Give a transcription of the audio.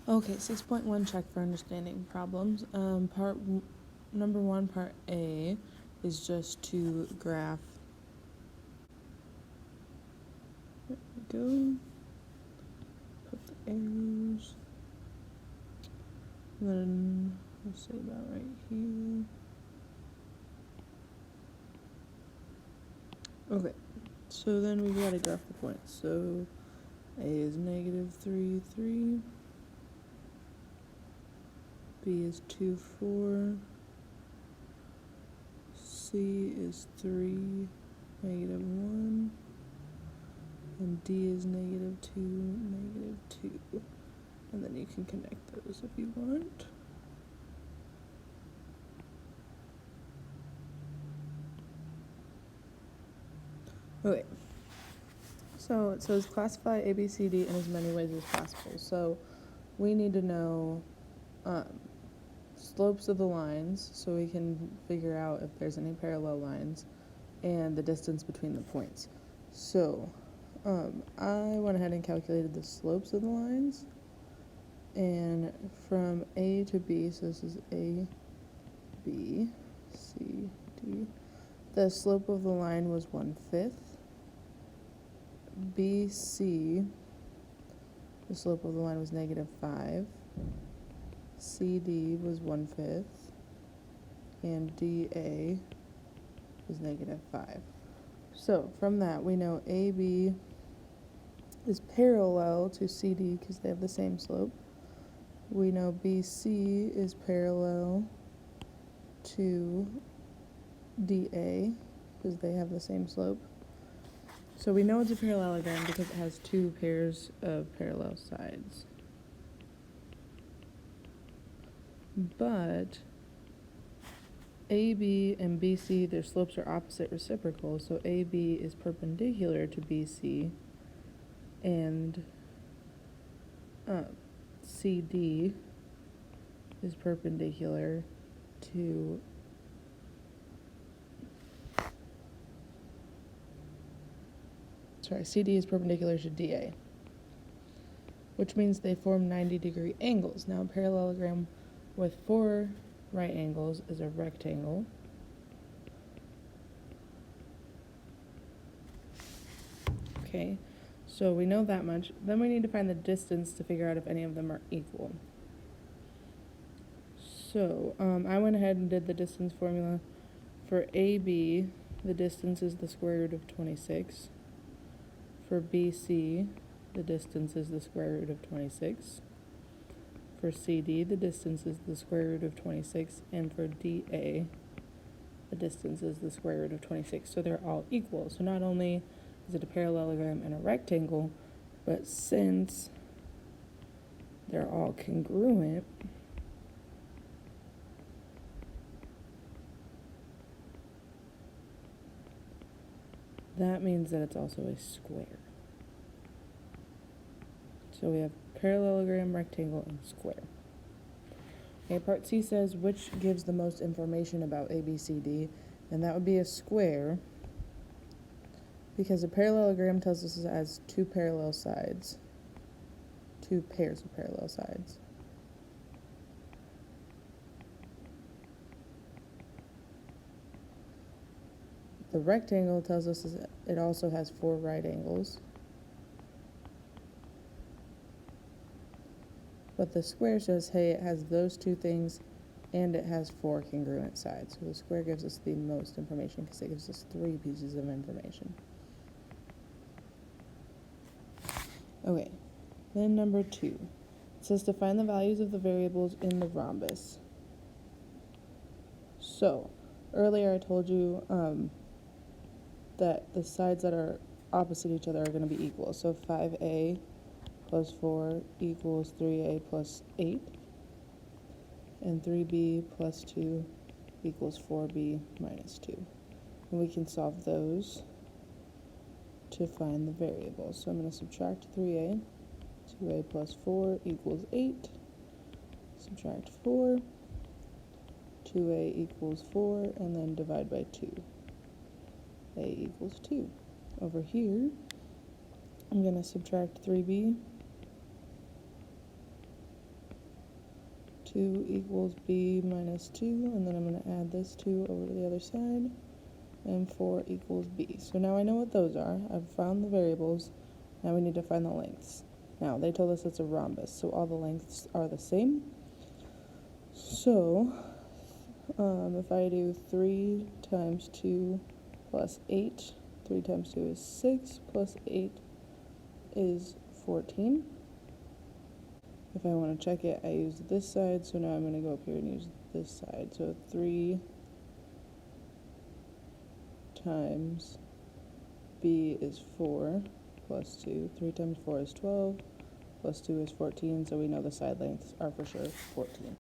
Okay, 6.1, check for understanding problems. Number 1, part A, is just to graph. There we go. Put the arrows. And then we'll say about right here. Okay, so then we gotta graph the points. So A is negative 3, 3. B is 2, 4. C is 3, negative 1. And D is negative 2, negative 2. And then you can connect those if you want. Okay. So it says classify ABCD in as many ways as possible. So we need to know slopes of the lines so we can figure out if there's any parallel lines and the distance between the points. So I went ahead and calculated the slopes of the lines, and from A to B, so this is A, B, C, D, the slope of the line was 1/5. BC, the slope of the line was negative 5. CD was 1/5. And DA is negative 5. So from that, we know AB is parallel to CD because they have the same slope. We know BC is parallel to DA because they have the same slope. So we know it's a parallelogram because it has two pairs of parallel sides. But AB and BC, their slopes are opposite reciprocal, so AB is perpendicular to BC, and CD is perpendicular to CD is perpendicular to DA, which means they form 90-degree angles. Now, a parallelogram with 4 right angles is a rectangle. Okay, so we know that much. Then we need to find the distance to figure out if any of them are equal. So I went ahead and did the distance formula. For AB, the distance is the square root of 26. For BC, the distance is the square root of 26. For CD, the distance is the square root of 26. And for DA, the distance is the square root of 26. So they're all equal. So not only is it a parallelogram and a rectangle, but since they're all congruent, that means that it's also a square. So we have parallelogram, rectangle, and square. Okay, part C says which gives the most information about ABCD, and that would be a square, because a parallelogram tells us it has two parallel sides, two pairs of parallel sides. The rectangle tells us it also has 4 right angles. But the square says, hey, it has those two things and it has 4 congruent sides. So the square gives us the most information because it gives us 3 pieces of information. Okay, then number 2. It says to find the values of the variables in the rhombus. So, earlier I told you that the sides that are opposite each other are going to be equal. So 5a plus 4 equals 3a plus 8. And 3b plus 2 equals 4b minus 2. And we can solve those to find the variables. So I'm going to subtract 3a. 2a plus 4 equals 8. Subtract 4. 2a equals 4, and then divide by 2. A equals 2. Over here, I'm going to subtract 3b. 2 equals b minus 2, and then I'm going to add this 2 over to the other side, and 4 equals b. So now I know what those are. I've found the variables. Now we need to find the lengths. Now, they told us it's a rhombus, so all the lengths are the same. So, if I do 3 times 2 plus 8, 3 times 2 is 6, plus 8 is 14. If I want to check it, I use this side, so now I'm going to go up here and use this side. So 3 times b is 4, plus 2. 3 times 4 is 12, plus 2 is 14, so we know the side lengths are for sure 14.